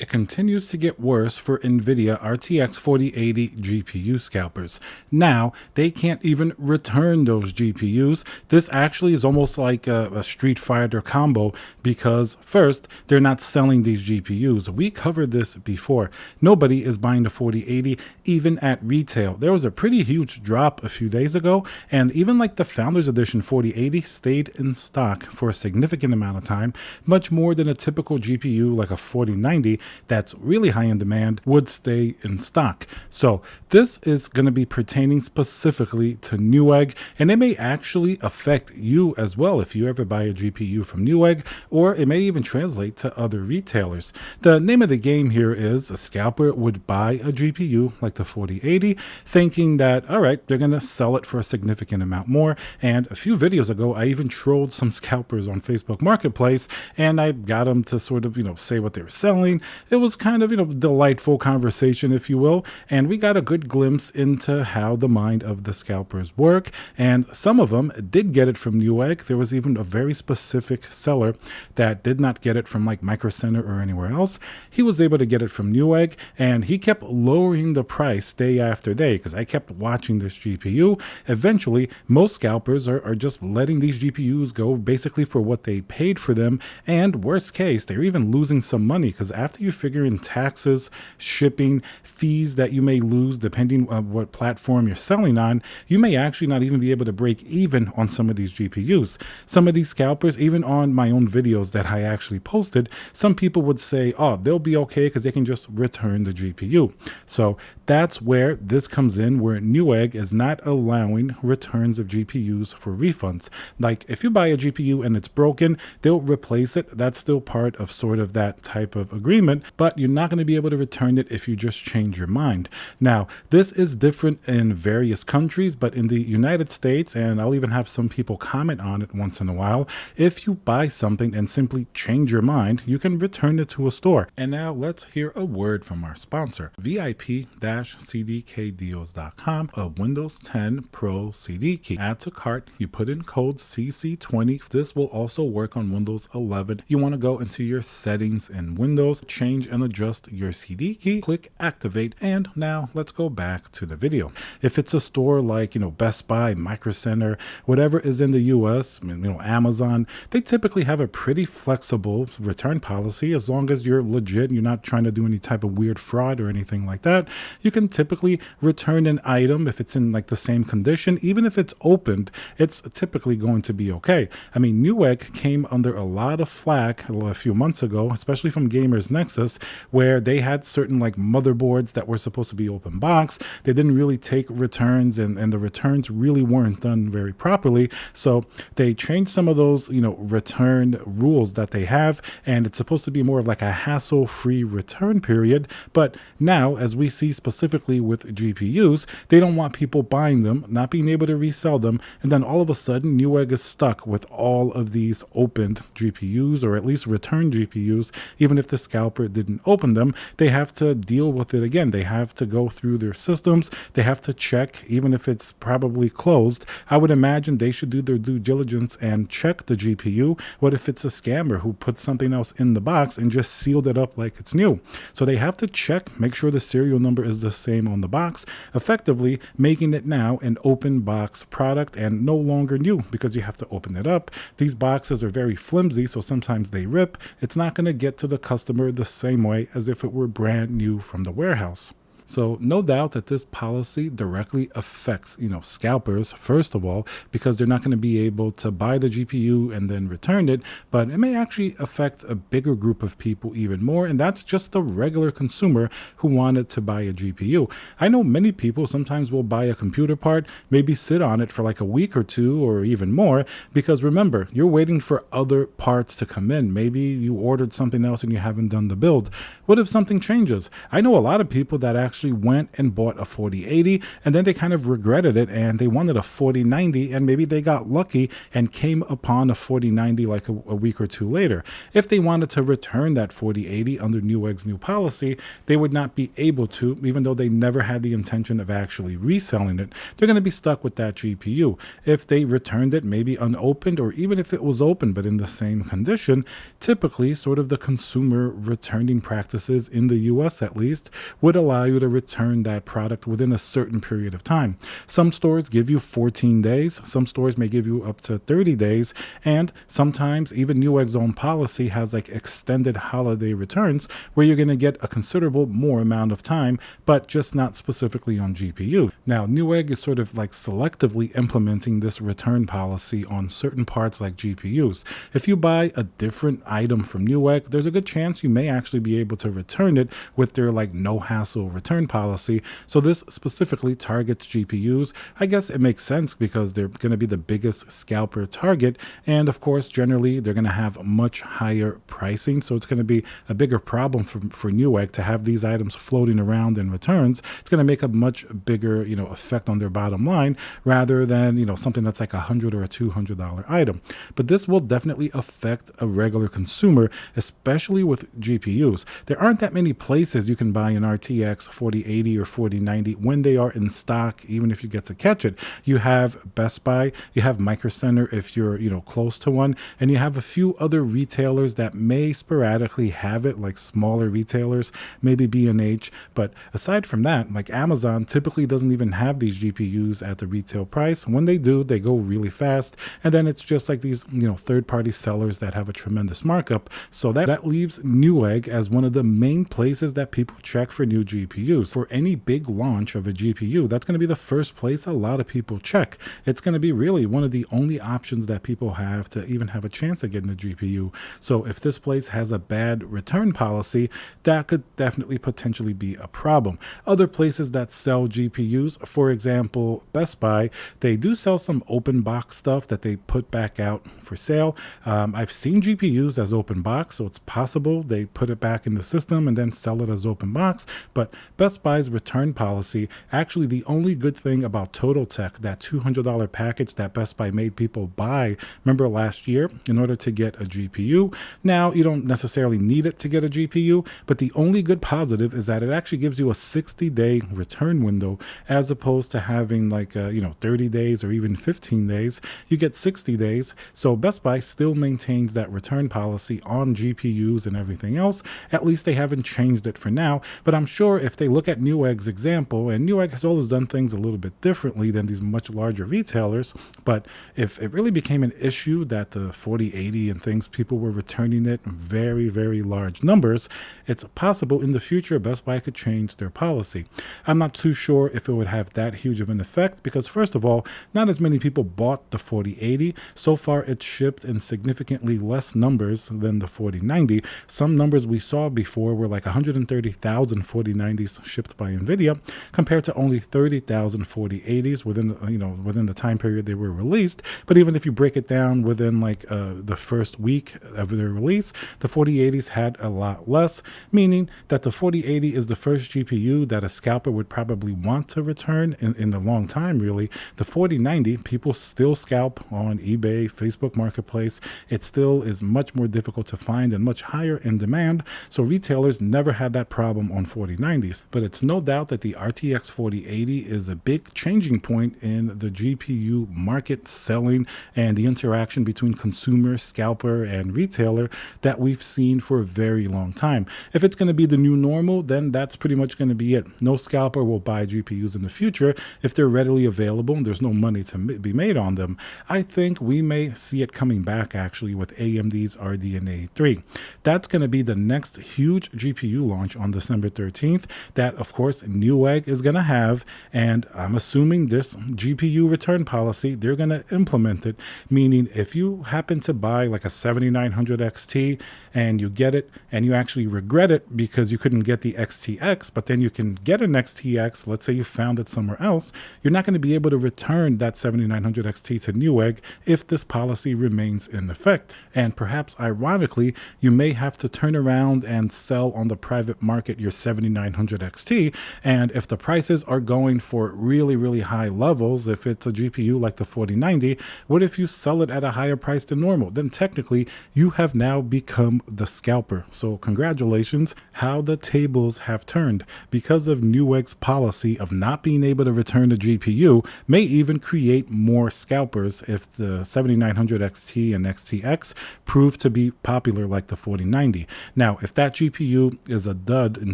continues to get worse for Nvidia RTX 4080 GPU scalpers. Now, they can't even return those GPUs. This actually is almost like a Street Fighter combo because first, they're not selling these GPUs. We covered this before. Nobody is buying the 4080 even at retail. There was a pretty huge drop a few days ago, and even like the Founders Edition 4080 stayed in stock for a significant amount of time, much more than a typical GPU like a 4090 that's really high in demand would stay in stock. So this is going to be pertaining specifically to Newegg, and it may actually affect you as well if you ever buy a GPU from Newegg, or it may even translate to other retailers. The name of the game here is a scalper would buy a GPU like the 4080 thinking that, all right, they're going to sell it for a significant amount more. And a few videos ago, I even trolled some scalpers on Facebook Marketplace, and I got them to sort of, say what they were selling. It was kind of, delightful conversation, if you will. And we got a good glimpse into how the mind of the scalpers work. And some of them did get it from Newegg. There was even a very specific seller that did not get it from like Micro Center or anywhere else. He was able to get it from Newegg, and he kept lowering the price day after day because I kept watching this GPU. Eventually, most scalpers are just letting these GPUs go basically for what they paid for them. And worst case, they're even losing some money because after you figure in taxes, shipping, fees that you may lose depending on what platform you're selling on, you may actually not even be able to break even on some of these GPUs. Some of these scalpers, even on my own videos that I actually posted, some people would say, oh, they'll be okay because they can just return the GPU. So that's where this comes in, where Newegg is not allowing returns of GPUs for refunds. Like if you buy a GPU and it's broken, they'll replace it. That's still part of sort of that type of agreement, but you're not going to be able to return it if you just change your mind. Now, this is different in various countries, but in the United States, and I'll even have some people comment on it once in a while, if you buy something and simply change your mind, you can return it to a store. And now let's hear a word from our sponsor, VIP-CDKdeals.com, a Windows 10 Pro CD key. Add to cart, you put in code CC20. This will also work on Windows 11. You want to go into your settings in Windows, change and adjust your CD key, click activate, and now let's go back to the video. If it's a store like, Best Buy, Micro Center, whatever is in the US, Amazon, they typically have a pretty flexible return policy. As long as you're legit, you're not trying to do any type of weird fraud or anything like that, you can typically return an item if it's in like the same condition. Even if it's opened, it's typically going to be okay. I mean, Newegg came under a lot of flack a few months ago, especially from Gamers Nexus, where they had certain like motherboards that were supposed to be open box. They didn't really take returns, and the returns really weren't done very properly. So they changed some of those, return rules that they have, and it's supposed to be more of like a hassle-free return period. But now, as we see specifically with GPUs, they don't want people buying them, not being able to resell them, and then all of a sudden Newegg is stuck with all of these opened GPUs, or at least returned GPUs. Even if the scalper didn't open them, they have to deal with it again. They have to go through their systems. They have to check, even if it's probably closed. I would imagine they should do their due diligence and check the GPU. What if it's a scammer who put something else in the box and just sealed it up like it's new? So they have to check, make sure the serial number is the same on the box, effectively making it now an open box product and no longer new because you have to open it up. These boxes are very flimsy, so sometimes they rip. It's not going to get to the customer the same way as if it were brand new from the warehouse. So no doubt that this policy directly affects, scalpers, first of all, because they're not going to be able to buy the GPU and then return it, but it may actually affect a bigger group of people even more, and that's just the regular consumer who wanted to buy a GPU. I know many people sometimes will buy a computer part, maybe sit on it for like a week or two or even more, because remember, you're waiting for other parts to come in. Maybe you ordered something else and you haven't done the build. What if something changes? I know a lot of people that actually actually went and bought a 4080 and then they kind of regretted it and they wanted a 4090, and maybe they got lucky and came upon a 4090 like a week or two later. If they wanted to return that 4080 under Newegg's new policy, they would not be able to, even though they never had the intention of actually reselling it. They're going to be stuck with that GPU. If they returned it maybe unopened, or even if it was open but in the same condition, typically sort of the consumer returning practices in the US at least would allow you to return that product within a certain period of time. Some stores give you 14 days, some stores may give you up to 30 days, and sometimes even Newegg's own policy has like extended holiday returns where you're going to get a considerable more amount of time, but just not specifically on GPU. Now, Newegg is sort of like selectively implementing this return policy on certain parts like GPUs. If you buy a different item from Newegg, there's a good chance you may actually be able to return it with their like no hassle return policy. So this specifically targets GPUs. I guess it makes sense because they're going to be the biggest scalper target, and of course generally they're going to have much higher pricing, so it's going to be a bigger problem for Newegg to have these items floating around in returns. It's going to make a much bigger effect on their bottom line rather than something that's like $100 or a $200 item. But this will definitely affect a regular consumer, especially with GPUs. There aren't that many places you can buy an RTX 4080 or 4090 when they are in stock, even if you get to catch it. You have Best Buy, you have Micro Center if you're close to one, and you have a few other retailers that may sporadically have it, like smaller retailers, maybe B&H. But aside from that, like Amazon typically doesn't even have these GPUs at the retail price. When they do, they go really fast, and then it's just like these third-party sellers that have a tremendous markup. So that leaves Newegg as one of the main places that people check for new GPUs. For any big launch of a GPU, that's going to be the first place a lot of people check. It's going to be really one of the only options that people have to even have a chance at getting a GPU. So if this place has a bad return policy, that could definitely potentially be a problem. Other places that sell GPUs, for example, Best Buy, they do sell some open box stuff that they put back out for sale. I've seen GPUs as open box, so it's possible they put it back in the system and then sell it as open box. But Best Buy's return policy, actually the only good thing about Total Tech, that $200 package that Best Buy made people buy, remember last year, in order to get a GPU. Now you don't necessarily need it to get a GPU, but the only good positive is that it actually gives you a 60-day return window, as opposed to having like 30 days or even 15 days. You get 60 days. So Best Buy still maintains that return policy on GPUs and everything else. At least they haven't changed it for now, but I'm sure if they look at Newegg's example, and Newegg has always done things a little bit differently than these much larger retailers, but if it really became an issue that the 4080 and things, people were returning it in very, very large numbers, it's possible in the future Best Buy could change their policy. I'm not too sure if it would have that huge of an effect because, first of all, not as many people bought the 4080. So far, it's shipped in significantly less numbers than the 4090. Some numbers we saw before were like 130,000 4090s shipped by Nvidia compared to only 30,000 4080s within the time period they were released. But even if you break it down within like the first week of their release, the 4080s had a lot less, meaning that the 4080 is the first GPU that a scalper would probably want to return in a long time, really. The 4090, people still scalp on eBay, Facebook Marketplace. It still is much more difficult to find and much higher in demand, so retailers never had that problem on 4090s. But it's no doubt that the RTX 4080 is a big changing point in the GPU market selling and the interaction between consumer, scalper, and retailer that we've seen for a very long time. If it's going to be the new normal, then that's pretty much going to be it. No scalper will buy GPUs in the future if they're readily available and there's no money to be made on them. I think we may see it coming back actually with AMD's RDNA 3. That's going to be the next huge GPU launch on December 13th that, of course, Newegg is going to have, and I'm assuming this GPU return policy, they're going to implement it, meaning if you happen to buy like a 7900 XT and you get it and you actually regret it because you couldn't get the XTX, but then you can get an XTX, let's say you found it somewhere else, you're not going to be able to return that 7900 XT to Newegg if this policy remains in effect. And perhaps ironically, you may have to turn around and sell on the private market your 7900 XT. And if the prices are going for really, really high levels, if it's a GPU like the 4090, what if you sell it at a higher price than normal? Then technically you have now become the scalper. So congratulations, how the tables have turned. Because of Newegg's policy of not being able to return the GPU, may even create more scalpers if the 7900 XT and XTX prove to be popular like the 4090. Now, if that GPU is a dud in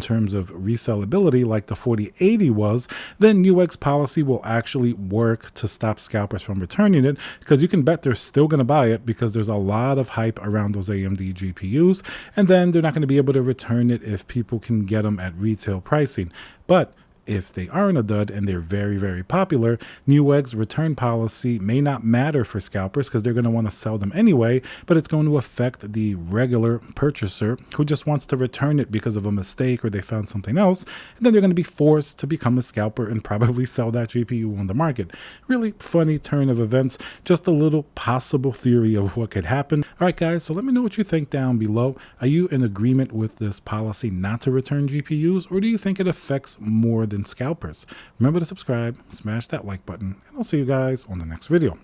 terms of resellability like the 4080 was, then Newegg's policy will actually work to stop scalpers from returning it, because you can bet they're still going to buy it because there's a lot of hype around those AMD GPUs, and then they're not going to be able to return it if people can get them at retail pricing. But if they aren't a dud and they're very, very popular, Newegg's return policy may not matter for scalpers because they're going to want to sell them anyway, but it's going to affect the regular purchaser who just wants to return it because of a mistake or they found something else, and then they're going to be forced to become a scalper and probably sell that GPU on the market. Really funny turn of events, just a little possible theory of what could happen. All right, guys, so let me know what you think down below. Are you in agreement with this policy not to return GPUs, or do you think it affects more than scalpers? Remember to subscribe, smash that like button, and I'll see you guys on the next video.